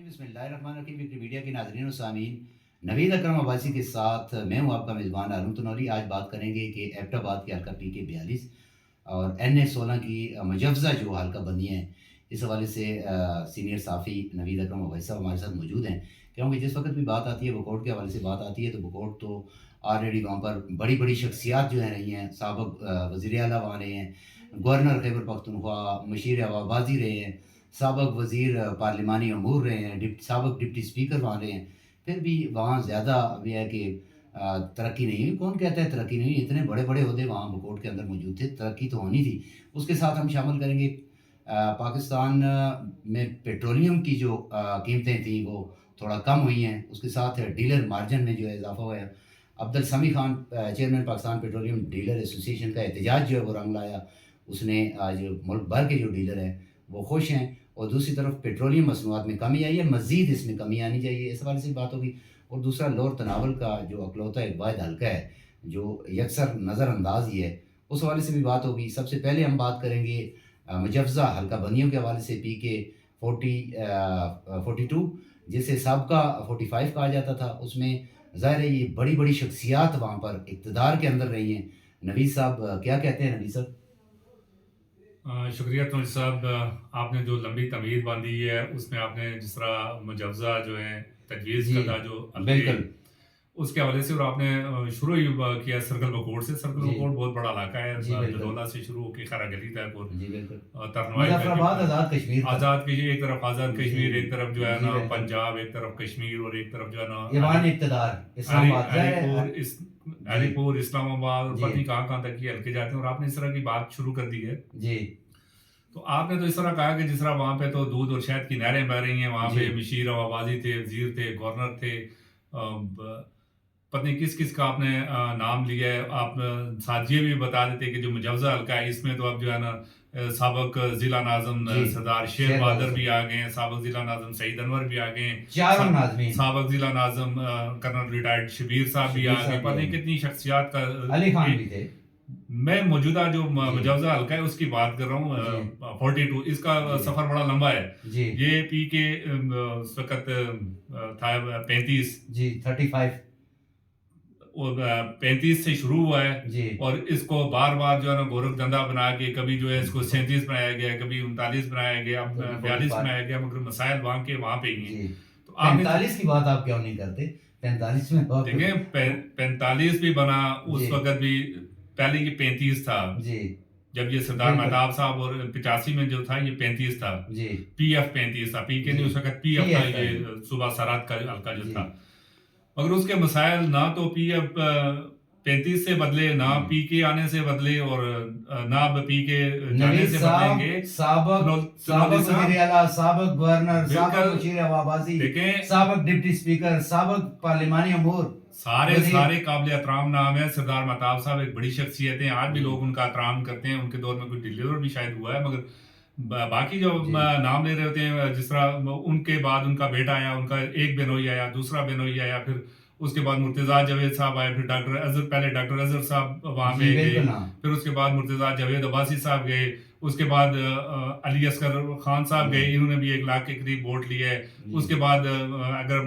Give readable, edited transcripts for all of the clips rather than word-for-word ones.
बिस्मिल्लाहिर्रहमानिर्रहीम। विकिमीडिया के नाज़रीन और सामीन, नवीद अकरम अब्बासी के साथ मैं हूँ आपका मेज़बान हारून तनौली। आज बात करेंगे कि एबटाबाद की हल्का PK 42 और NA 16 की मुजव्ज़ा जो हल्का बंदियाँ हैं, इस हवाले से सीनियर साफ़ी नवीद अकरम अब्बासी साहब हमारे साथ मौजूद हैं। क्योंकि जिस वक्त भी बात आती है बकोट के हवाले से बात आती है, तो बकोट तो ऑलरेडी वहाँ पर बड़ी बड़ी शख्सियात जो हैं रही हैं। साबिक़ वज़ीर आला वहाँ रहे हैं, गवर्नर खैबर पख्तूनख्वा, मशीर हवाबाज़ी रहे हैं, साबिक़ वज़ीर पार्लिमानी अमूर रहे हैं, साबिक़ डिप्टी स्पीकर वहाँ रहे हैं। फिर भी वहाँ ज़्यादा ये है कि तरक्की नहीं हुई। कौन कहता है तरक्की नहीं हुई? इतने बड़े बड़े ओहदे वहाँ बकोट के अंदर मौजूद थे, तरक्की तो होनी थी। उसके साथ हम शामिल करेंगे पाकिस्तान में पेट्रोलियम की जो कीमतें थी वो थोड़ा कम हुई हैं, उसके साथ डीलर मार्जिन में जो है इजाफा हुआ है। अब्दुल समी Khan chairman Pakistan petroleum dealer association का एहतजाज जो है वो रंग लाया। उसने आज मुल्क भर के जो डीलर हैं वो खुश हैं, और दूसरी तरफ पेट्रोलियम मसनूआत में कमी आई है, मज़ीद इसमें कमी आनी चाहिए, इस हवाले से बात होगी। और दूसरा लोअर तनावल का जो अकलौता एक वाहिद हल्का है जो यकसर नज़रअंदाज ही है, उस हवाले से भी बात होगी। सबसे पहले हम बात करेंगे मुजव्ज़ा हल्का बंदियों के हवाले से PK 42 जिसे साबका 45 कहा जाता था। उसमें ज़ाहिर है ये बड़ी बड़ी शख्सियात वहाँ पर इक़्तिदार के अंदर रही हैं। नवीद साहब क्या कहते हैं? नवीद साहब शुक्रिया तोल साहब, आपने जो लंबी तमीद बांधी है उसमें आपने जिस तरह मुजव्ज़ा जो है तजवीज़ जी करदा जो बिल्कुल उसके हवाले से, और आपने शुरू ही किया सर्कल बकोट से। सर्कल जी बकोट बहुत बड़ा इलाका है, जी बिल्कुल जलोला से शुरू होकर खरा गली तक और जी बिल्कुल तरनवाई मुजफ्फराबाद तक। आज़ाद कश्मीर तक। आज़ाद कश्मीर एक तरफ, आज़ाद जी कश्मीर एक तरफ जो है जी ना बिल्कुल पंजाब, एक तरफ कश्मीर, और एक तरफ जो है ना ईवान इक़्तिदार इस्लामाबाद अलीपुर जी अलीपुर इस्लामाबाद, और जी पता नहीं कहाँ कहाँ तक ये हल्के जाते हैं। और आपने इस तरह की बात शुरू कर दी है, जी तो आपने तो इस तरह कहा कि जिस तरह वहाँ पे तो दूध और शहद की नहरें बह रही हैं, वहाँ जी पे मशीर आवाबाजी थे, वजीर थे, गवर्नर थे, पता नहीं किस किस का आपने नाम लिया है। आप साथ ये भी बता देते कि जो मुजव्ज़ा हल्का है इसमें तो अब जो है ना साबिक़ ज़िला नाज़म जी सरदार शेर शेर बहादुर बहादुर भी आ गए हैं, साबिक़ ज़िला नाज़म सईद अनवर भी आ गए हैं, चारों नाज़मीन साबिक़ ज़िला नाज़म कर्नल रिटायर्ड शबीर साहब भी आ शबीर गए। साहब पता भी नहीं हैं, कितनी शख्सियात का अली खान भी थे। मैं मौजूदा जो जी मुजव्ज़ा हल्का है उसकी बात कर रहा हूँ। जी 42 इसका जी सफ़र बड़ा लंबा है। जी ये PK उस वक़्त था 35, जी 35 और 35 से शुरू हुआ है, जी और इसको बार-बार जो है ना गोरखधंधा बना के कभी जो है इसको 37 बनाया गया, कभी 39 बनाया गया, कभी 42 45 बनाया गया, मगर मसाइल वहाँ के वहाँ पे ही हैं। जी तो आपने 45 की बात आप क्यों नहीं करते? 45 में बहुत देखें 45 भी बना उस जी वक़्त भी, पहले ये 35 था जी जब ये सरदार बिल्कुल मेहताब साहब, और 85 में जो था ये 35 था। जी PF 35 था, PK नहीं, जी उस वक़्त PF था, PF है ये सूबा सराद का हल्का जो जी था। मगर उसके मसाइल ना तो PF 35 से बदले, ना PK आने से बदले, और ना अब PK जाने नवीद से साहब बदलेंगे। साबिक़ तनौली साबिक़ साहब वज़ीर आला, साबिक़ गवर्नर, साबिक़ बिल्कुल मशीर हवाबाज़ी, देखें, साबिक़ डिप्टी स्पीकर, साबिक़ पार्लिमानी अमूर सारे वज़ीर सारे काबिल एहतराम नाम है। सरदार मेहताब साहब एक बड़ी शख्सियत हैं, आज भी जी लोग उनका एहतराम करते हैं। उनके दौर में कोई डिलीवर भी शायद हुआ है, मगर बाकी जो जी नाम ले रहे होते हैं, जिस तरह उनके बाद उनका बेटा आया, उनका एक बेनोई आया, दूसरा बेनोई आया, फिर उसके बाद मुर्तज़ा जावेद साहब आए, फिर डॉक्टर अजहर, पहले डॉक्टर अजहर साहब वहाँ जी पे गए, बिल्कुल हाँ फिर उसके बाद मुर्तज़ा जावेद अब्बासी साहब गए, उसके बाद अली असगर खान साहब गए, जी इन्होंने भी 1 लाख के करीब वोट लिए है। जी उसके बाद अगर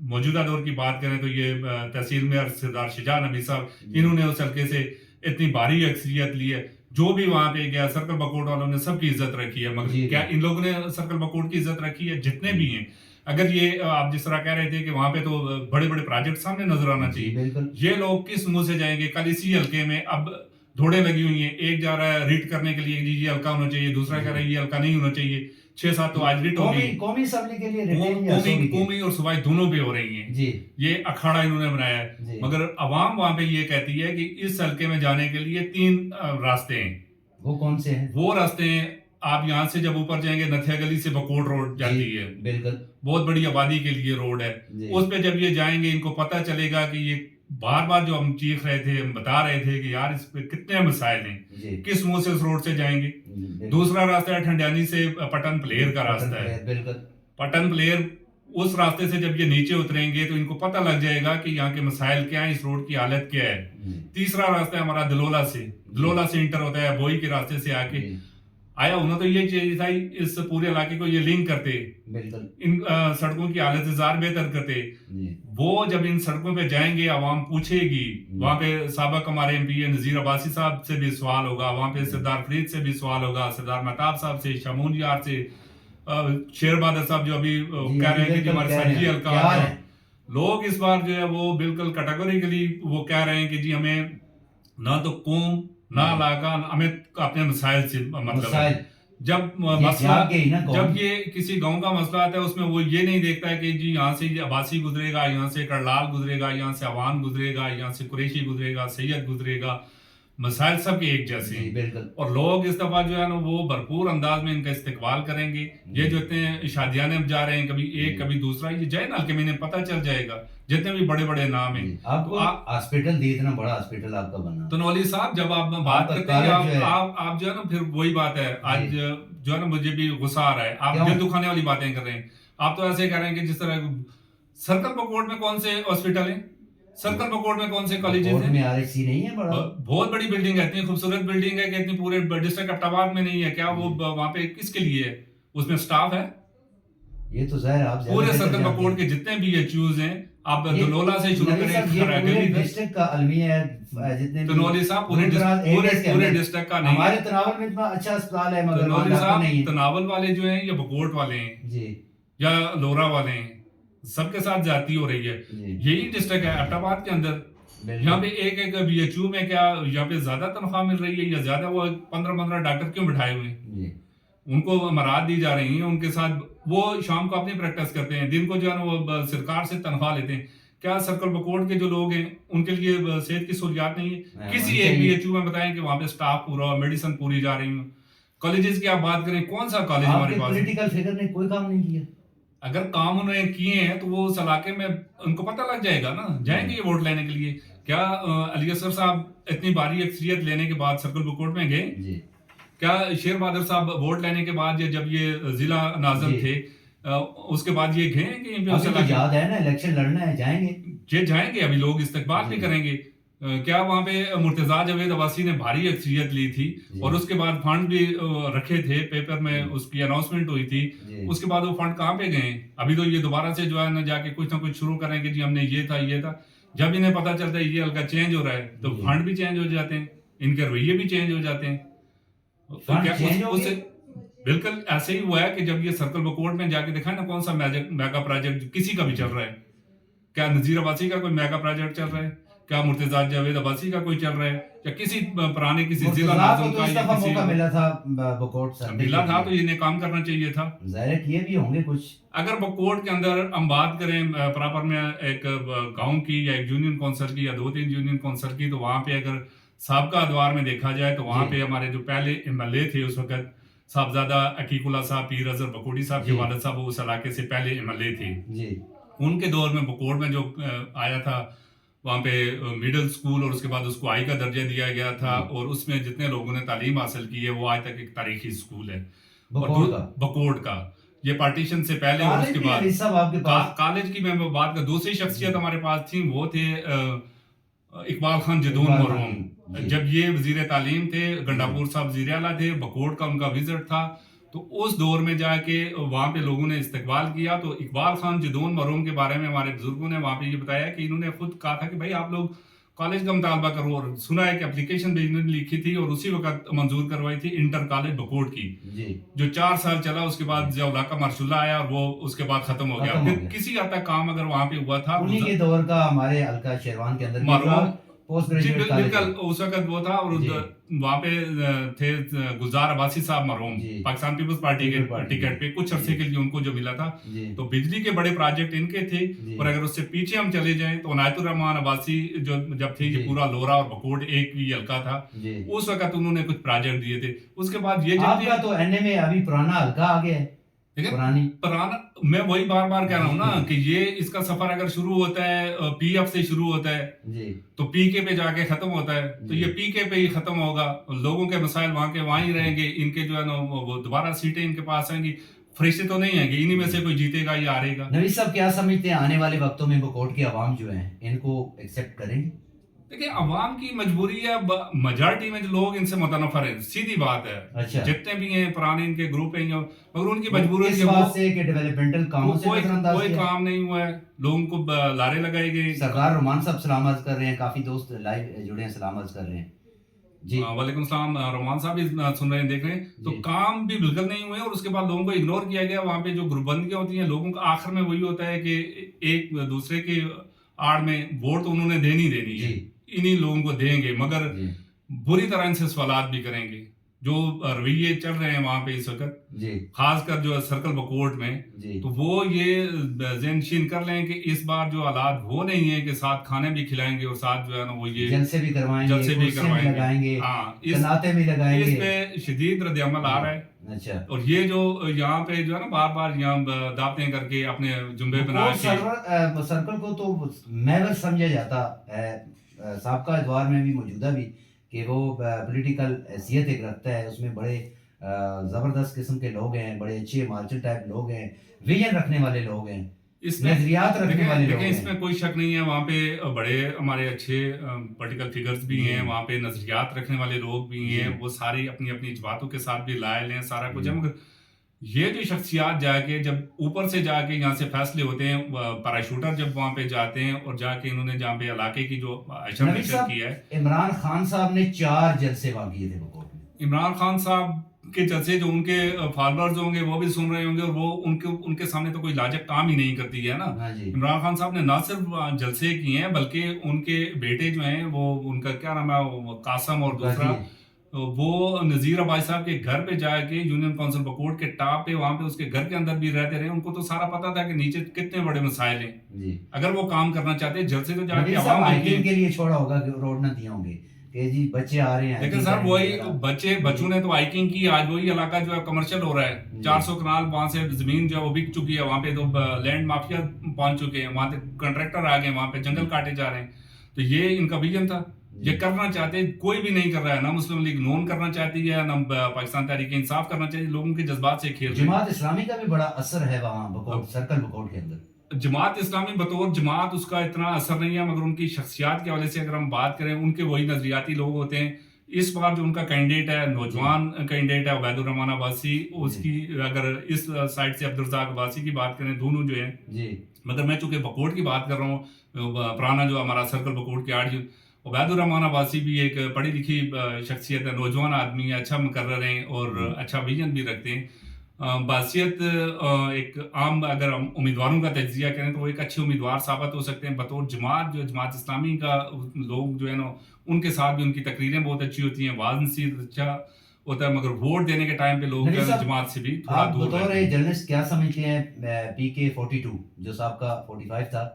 मौजूदा दौर की बात करें तो ये तहसील में सरदार शिजा नबी साहब, जी इन्होंने उस हल्के से इतनी भारी अक्सरियत ली है। जो भी वहां पे गया, सर्कल बकोट वालों ने सबकी इज्जत रखी है, मगर जी क्या इन लोगों ने सर्कल बकोट की इज्जत रखी है? जितने भी हैं, अगर ये आप जिस तरह कह रहे थे कि वहां पे तो बड़े बड़े प्रोजेक्ट सामने नजर आना जी चाहिए, बिल्कुल ये लोग किस मुंह से जाएंगे? कल इसी हल्के में अब धोड़े लगी हुई हैं, एक जा रहा है रिट करने के लिए जी ये हल्का होना चाहिए, दूसरा कह रहा है ये हल्का नहीं होना चाहिए। 6-7 तो आज रिट हो कौमी गई, कौमी असम्बली के लिए रिटेन या कौमी सूबी के कौमी और सूबाई दोनों पे हो रही हैं। जी ये अखाड़ा इन्होंने बनाया है, जी मगर अवाम वहां पे ये कहती है कि इस हल्के में जाने के लिए 3 रास्ते हैं। वो कौन से हैं? वो रास्ते हैं, आप यहाँ से जब ऊपर जाएंगे नथिया गली से बकोट रोड जी जाती है, बिल्कुल बहुत बड़ी आबादी के लिए रोड है। जी उस पे जब ये जाएंगे इनको पता चलेगा कि ये बार बार जो हम चीख रहे थे, हम बता रहे थे कि यार इस पे कितने मसाइल हैं, जी किस मुंह से उस रोड से जाएंगे। बिल्कुल दूसरा रास्ता है ठंडियानी से पटन प्लेयर का पटन रास्ता है। प्लेयर बिल्कुल पटन प्लेयर, उस रास्ते से जब ये नीचे उतरेंगे तो इनको पता लग जाएगा कि यहाँ के मसाइल क्या है, इस रोड की हालत क्या है। जी तीसरा रास्ता है हमारा दलोला से इंटर होता है बोई के रास्ते से आके। जी आया, उन्हें तो ये चाहिए था इस पूरे इलाके को ये लिंक करते, बिल्कुल इन सड़कों की हालत ज़ार बेहतर करते। जी वो जब इन सड़कों पे जाएंगे, आवाम पूछेगी, वहां पे साबिक हमारे एमपी नजीर अब्बासी साहब से भी सवाल होगा, वहां पे सरदार फरीद से भी सवाल होगा, सरदार महताब साहब से, शमून यार से, शेर बहादुर साहब जो अभी जी कह रहे हैं कि बिल्कुल जो हमारे कह रहे सरजी हैं, हल्का क्या है, है लोग इस बार जो है वो बिल्कुल कैटेगोरिकली वो कह रहे हैं कि जी हमें ना तो कौम ना जी इलाका, हमें अपने मसाइल से मतलब है। मसाइल जब ये मसला, जाग गई ना जब कौम ये किसी गांव का मसला आता है उसमें वो ये नहीं देखता है कि जी यहाँ से ये अब्बासी गुजरेगा, यहाँ से करलाल गुजरेगा, यहाँ से अवान गुजरेगा, यहाँ से कुरैशी गुजरेगा, सैयद गुजरेगा, मसाइल सबके एक जैसे जी हैं। बिल्कुल और लोग इस दफा जो है ना वो भरपूर अंदाज में इनका इस्तेकबाल करेंगे। ये जो इतने शादियाने जा रहे हैं, कभी एक कभी दूसरा, ये जाए ना के महीने पता चल जाएगा, जितने भी बड़े बड़े नाम हैं। जी तो आपको आप हॉस्पिटल दी, इतना बड़ा हॉस्पिटल आपका बना, तो नौली साहब जब आप बात आपका करते हैं, कॉलेज जो है आप जो है ना, फिर वही बात है, आज जी जो है ना मुझे भी गुस्सा आ रहा है, आप क्यों दिल दुखाने वाली बातें कर रहे हैं। आप तो ऐसे कह रहे हैं कि जिस तरह सर्कल बकोट में कौन से हॉस्पिटल है, सर्कल बकोट में कौन से कॉलेजेस कोर्ट हैं? में आरएचसी नहीं है बड़ा बहुत बड़ी बिल्डिंग है, इतनी खूबसूरत बिल्डिंग है कि इतनी पूरे डिस्ट्रिक्ट अब्टाबाद में नहीं है क्या? वो वहां पे किसके लिए है? उसमें स्टाफ है? ये तो ज़ाहिर आप ज्यादा पूरे बेहतर सर्कल जानते बकोट हैं के जितने भी एचयूज हैं, आप ये दलोला से शुरू नबी करें, साहब ये पूरे खरागली तक। डिस्ट्रिक्ट का अलमिया है, जितने तो भी नौली साहब पूरे दूर दराज एरियाज के पूरे अंदर डिस्ट्रिक्ट का नहीं हमारे है। तनावल में इतना अच्छा अस्पताल है तो मगर नौली वहाँ डॉक्टर साहब नहीं है तनावल वाले जो हैं, या बकोट वाले हैं, जी या लोरा वाले हैं, सबके साथ जाती हो रही है। जी यही डिस्ट्रिक्ट है अब्टाबाद के अंदर, यहाँ पे बिल्कुल एक बीएचयू में क्या यहाँ पे ज्यादा तनख्वाह मिल रही है या ज्यादा वो 15-15 डॉक्टर क्यों बिठाए हुए हैं? जी उनको मराद दी जा रही है, उनके साथ वो शाम को अपनी प्रैक्टिस करते हैं, दिन को जो है ना वो सरकार से तनख्वाह लेते हैं। क्या सर्कल बकोट के जो लोग हैं उनके लिए सेहत की सहूलियात नहीं है? हाँ, किसी होनी एक चाहिए। चाहिए। बीएचयू में बताएं कि वहां पे स्टाफ पूरा हो, मेडिसिन पूरी जा रही हो। कॉलेजेस की आप बात करें, कौन सा कॉलेज हमारे आपके पास है? पॉलिटिकल फिगर ने कोई काम नहीं किया अगर काम उन्होंने किए हैं तो वो उस इलाके में उनको पता लग जाएगा ना, जाएंगे ये वोट लेने के लिए। क्या अली असगर साहब इतनी भारी अक्सरियत लेने के बाद सर्कल बकोट में गए? जी क्या शेर बहादुर साहब वोट लेने के बाद या जब ये जिला नाज़िम जी थे, उसके बाद ये गए हैं कहीं पे उस अभी तो इलाके? याद है ना इलेक्शन लड़ना है जाएंगे ये जाएंगे, अभी लोग इस्तकबाल भी जी करेंगे। क्या वहां पे मुर्तजा जावेद अब्बासी ने भारी अक्सरियत ली थी जी और उसके बाद फंड भी रखे थे, पेपर में जी उसकी अनाउंसमेंट हुई थी। जी उसके बाद वो फंड कहाँ पे गए? अभी तो ये दोबारा से जो है ना जाके कुछ ना कुछ शुरू करेंगे, जी हमने ये था। जब इन्हें पता चलता है ये हल्का चेंज हो रहा है तो जी फंड भी चेंज हो जाते हैं, इनके रवैये भी चेंज हो जाते हैं। तो फंड क्या चेंज हो उससे गए बिल्कुल ऐसे ही हुआ है कि जब ये सर्कल बकोट में जाके दिखाए ना कौन सा मेगा प्रोजेक्ट किसी का भी चल रहा है। क्या नजीर अब्बासी का कोई मेगा प्रोजेक्ट चल रहा है? क्या मुर्तजा जावेद अब्बासी का कोई चल रहा है? या किसी पुराने किसी जिला मुर्तजा को नाज़िम तो का इस या दफा किसी मौका मिला था बकोट सर मिला था तो इन्हें काम करना चाहिए था। जाहिर है किए भी होंगे कुछ अगर बकोट के अंदर हम बात करें प्रॉपर में एक गांव की या एक यूनियन काउंसिल की या 2-3 यूनियन काउंसिल की, तो वहां पे अगर साबका अदवार में देखा जाए तो वहां जी पे हमारे जो पहले एमएलए थे उस वक्त, साहबजादा अकीकुल्ला साहब, पीर अजहर बकोटी साहब के जी वालिद साहब, वो उस इलाके से पहले एमएलए थे। जी उनके दौर में बकोट में जो आया था, वहाँ पे मिडिल स्कूल और उसके बाद उसको आई का दर्जा दिया गया था, जी और उसमें जितने लोगों ने तालीम हासिल की है वो आज तक एक तारीखी स्कूल है। और बकोट का बकोट का ये पार्टीशन से पहले और कॉलेज उसके भी बाद है सब आपके पास कॉलेज की मैं बात कर, दूसरी शख्सियत जी हमारे पास थी, वो थे इकबाल खान जदून इकबाल मरहूम। खान जी जब ये वजीर तालीम थे, जी गंडापुर साहब वजीर आला थे, बकोट का उनका विजिट था, तो उस दौर में जाके वहाँ पे लोगों ने इस्तकबाल किया। तो इकबाल खान जदून मरहूम के बारे में हमारे बुजुर्गों ने वहाँ पे ये बताया कि इन्होंने खुद कहा था कि भाई आप लोग कॉलेज का मुतालबा करो, और सुना है कि एप्लीकेशन भी इन्होंने लिखी थी और उसी वक्त मंजूर करवाई थी इंटर कॉलेज बकोट की, जी जो 4 साल चला। उसके बाद जी जौला का मार्शुल्ला आया और वो उसके बाद खत्म हो गया। खत्म हो फिर गया किसी हद तक काम अगर वहां पे हुआ था, उन्हीं के दौर का हमारे अलका शेरवान के अंदर भी मरहूम पोस्ट जी ग्रेजुएट कॉलेज बिल्कुल है उस वक्त वो था। और जी वहां पे थे गुलजार अब्बासी साहब मरहूम, जी पाकिस्तान पीपल्स पार्टी के पीपल पार्टी टिकट पे कुछ अरसे जी के लिए उनको जो मिला था। जी तो बिजली के बड़े प्रोजेक्ट इनके थे। जी और अगर उससे पीछे हम चले जाएं तो इनायतुर रहमान अब्बासी जो जब थे, ये जी पूरा लोरा और बकोट एक ही हल्का था, जी उस वक्त उन्होंने कुछ प्रोजेक्ट दिए थे। उसके बाद ये जब आपका तो एनए में अभी पुराना हल्का आ गया है देखिए पुरानी पुराना, मैं वही बार बार कह रहा हूँ ना जी कि ये इसका सफर अगर शुरू होता है पीएफ से शुरू होता है जी तो पीके पे जाके खत्म होता है, तो जी ये पीके पे ही खत्म होगा। लोगों के मसाइल वहां के वहां ही रहेंगे, इनके जो है ना वो दोबारा सीटें इनके पास आएंगी, फरिश्ते तो नहीं आएंगे, इन्हीं में से कोई जीतेगा या हारेगा। नबी साहब क्या समझते हैं आने वाले वक्तों में बकोट की आवाम जो है इनको एक्सेप्ट करेंगे देखिए عوام کی مجبوری ہے, میجارٹی میں جو لوگ ان سے متنفر ہیں, سیدھی بات ہے. اچھا, جتنے بھی ہیں پرانے ان کے گروپ ہیں, مگر ان کی وہ مجبوری ہے اس کہ بات سے کہ ڈیولپمنٹل کاموں سے نظر انداز کوئی کیا. کام نہیں ہوا ہے, لوگوں کو لارے لگائے گئے. سردار رومان صاحب سلام عرض کر رہے ہیں, کافی دوست لائیو جڑے ہیں, سلام عرض کر رہے ہیں. جی وعلیکم السلام. رومان صاحب بھی سن رہے ہیں, دیکھ رہے ہیں. تو کام بھی بالکل نہیں ہوئے, اور اس کے بعد لوگوں کو اگنور کیا گیا. وہاں پہ جو گروپ بندیاں ہوتی ہیں لوگوں کا, آخر میں وہی ہوتا ہے کہ ایک دوسرے کے آڑ میں ووٹ تو انہوں نے دینی ہے, انہی لوگوں کو دیں گے, مگر بری طرح ان سے سوالات بھی کریں گے. جو رویے چل رہے ہیں وہاں پہ اس وقت, خاص کر جو سرکل بکوٹ میں, تو وہ یہ ذہن نشین کر لیں کہ اس بار جو حالات وہ نہیں ہیں کہ ساتھ کھانے بھی کھلائیں گے اور ساتھ جو ہے نا وہ یہ جلسے بھی کروائیں گے, جلسے بھی کروائیں گے, ہاں, تناتے بھی لگائیں گے. اس پہ شدید رد عمل آ رہا ہے. اچھا, اور یہ جو یہاں پہ جو ہے نا بار بار یہاں دعوتیں کر کے اپنے جمبے بنا کے, سرکل کو تو محور سمجھا جاتا ہے سابقہ دور میں بھی, موجودہ بھی, کہ وہ پولیٹیکل حیثیت ایک رکھتا ہے. اس میں بڑے زبردست قسم کے لوگ ہیں, بڑے اچھے مارشل ٹائپ لوگ ہیں, ویژن رکھنے والے لوگ ہیں, اس میں نظریات رکھنے والے لوگ ہیں. اس میں کوئی شک نہیں ہے, وہاں پہ بڑے ہمارے اچھے پولیٹیکل فگرز بھی ہیں, وہاں پہ نظریات رکھنے والے لوگ بھی ہیں, وہ ساری اپنی اپنی جماعتوں کے ساتھ بھی لائل ہیں, سارا کچھ ہے. مگر یہ جو شخصیات جا کے جب اوپر سے جا کے یہاں سے فیصلے ہوتے ہیں, پیراشوٹر جب وہاں پہ جاتے ہیں اور جا کے انہوں نے جہاں پہ علاقے کی جو اشرف کی ہے. عمران خان صاحب نے 4 جلسے وہاں کیے تھے بکوٹ میں. عمران خان صاحب کے جلسے جو ان کے فالوورز ہوں گے وہ بھی سن رہے ہوں گے, اور وہ ان کے سامنے تو کوئی لاجک کام ہی نہیں کرتی ہے نا. عمران خان صاحب نے نہ صرف جلسے کیے ہیں بلکہ ان کے بیٹے جو ہیں, وہ ان کا کیا نام ہے, قاسم, اور دوسرا وہ نذیر عباسی صاحب کے گھر پہ جا کے یونین کونسل بکوٹ کے ٹاپ پہ, وہاں پہ اس کے گھر کے اندر بھی رہتے رہے. ان کو تو سارا پتا تھا کہ نیچے کتنے بڑے مسائل ہیں. اگر وہ کام کرنا چاہتے جلسے تو جا کے عوام کے لیے چھوڑا ہوگا کہ روڈ نہ دیے ہوں گے کہ جی بچے آ رہے ہیں. لیکن سر وہی بچوں نے تو ہائیکنگ کی, آج وہی علاقہ جو ہے کمرشل ہو رہا ہے. 400 کنال وہاں سے زمین جو ہے وہ بک چکی ہے, وہاں پہ تو لینڈ مافیا پہنچ چکے ہیں, وہاں پہ کنٹریکٹر آ گئے, وہاں پہ جنگل کاٹے جا رہے ہیں. تو یہ ان کا ویژن تھا, یہ کرنا چاہتے, کوئی بھی نہیں کر رہا ہے. نہ مسلم لیگ نون کرنا چاہتی ہے, نہ پاکستان تحریک انصاف کرنا چاہیے. لوگوں کے جذبات سے کھیل. جماعت اسلامی کا بھی بڑا اثر ہے وہاں بکوٹ, سرکل بکوٹ کے اندر. جماعت اسلامی بطور جماعت اس کا اتنا اثر نہیں ہے, مگر ان کی شخصیات کے حوالے سے اگر ہم بات کریں, ان کے وہی نظریاتی لوگ ہوتے ہیں. اس بار جو ان کا کینڈیڈیٹ ہے, نوجوان کینڈیڈیٹ ہے عبید الرحمان عباسی, اس کی اگر اس سائڈ سے عبدالرزاق عباسی کی بات کریں, دونوں جو ہیں, مگر میں چونکہ بکوٹ کی بات کر رہا ہوں, پرانا جو ہمارا سرکل بکوٹ کے آڑ, عبید الرحمان عباسی بھی ایک پڑھی لکھی شخصیت ہے, نوجوان آدمی ہے, اچھا مقرر ہیں اور اچھا ویژن بھی رکھتے ہیں. بحثیت ایک عام اگر ہم امیدواروں کا تجزیہ کریں تو وہ ایک اچھے امیدوار ثابت ہو سکتے ہیں. بطور جماعت جو جماعت اسلامی کا لوگ جو ہے نا, ان کے ساتھ بھی ان کی تقریریں بہت اچھی ہوتی ہیں, واز نصیحت اچھا ہوتا ہے, مگر ووٹ دینے کے ٹائم پہ لوگ جماعت سے بھی تھوڑا دور بطور جرنلسٹ کیا سمجھتے ہیں PK-42 جو صاحب کا 45 تھا,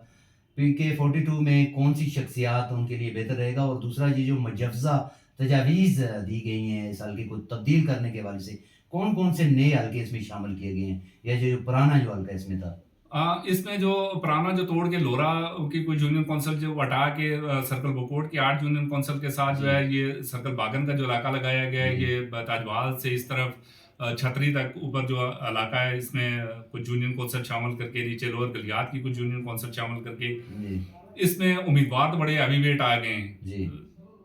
PK-42 میں کون سی شخصیات ان کے لیے بہتر رہے گا؟ اور دوسرا یہ جو مجوزہ تجاویز دی گئی ہیں اس حلقے کو تبدیل کرنے کے حوالے سے, کون کون سے نئے حلقے اس میں شامل کیے گئے ہیں, یا جو پرانا جو حلقہ اس میں تھا؟ اس میں جو پرانا جو توڑ کے لورا کی کوئی یونین کونسل جو ہٹا کے سرکل بکوٹ کی 8 یونین کونسل کے ساتھ جو ہے یہ سرکل باغن کا جو علاقہ لگایا گیا ہے, یہ تاجوال سے اس طرف چھتری تک اوپر جو علاقہ ہے, اس میں کچھ یونین کونسل شامل کر کے, نیچے لوور گلیات کی کچھ یونین کونسل شامل کر کے, اس میں امیدوار تو بڑے ہیوی ویٹ آ گئے ہیں,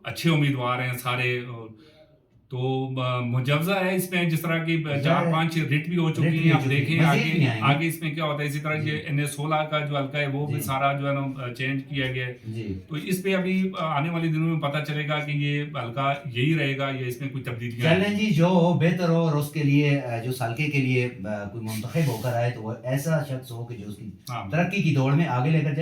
اچھے امیدوار ہیں سارے. تو مجوزہ ہے اس میں, جس طرح کی 4-5 ریٹ بھی ہو چکی ہیں. آپ دیکھیں آگے اس میں کیا ہوتا ہے. اسی طرح یہ NA-16 کا جو حلقہ ہے وہ بھی سارا جو ہے نا چینج کیا گیا ہے. تو اس پہ ابھی آنے والے دنوں میں پتہ چلے گا کہ یہ حلقہ یہی رہے گا یا اس میں کوئی تبدیلیاں. چلیں جی, جو بہتر ہو اور اس کے لیے جو حلقے کے لیے کوئی منتخب ہو کر آئے تو وہ ایسا شخص ہو کہ جو اس کی ترقی کی دوڑ میں آگے لے کر جائے.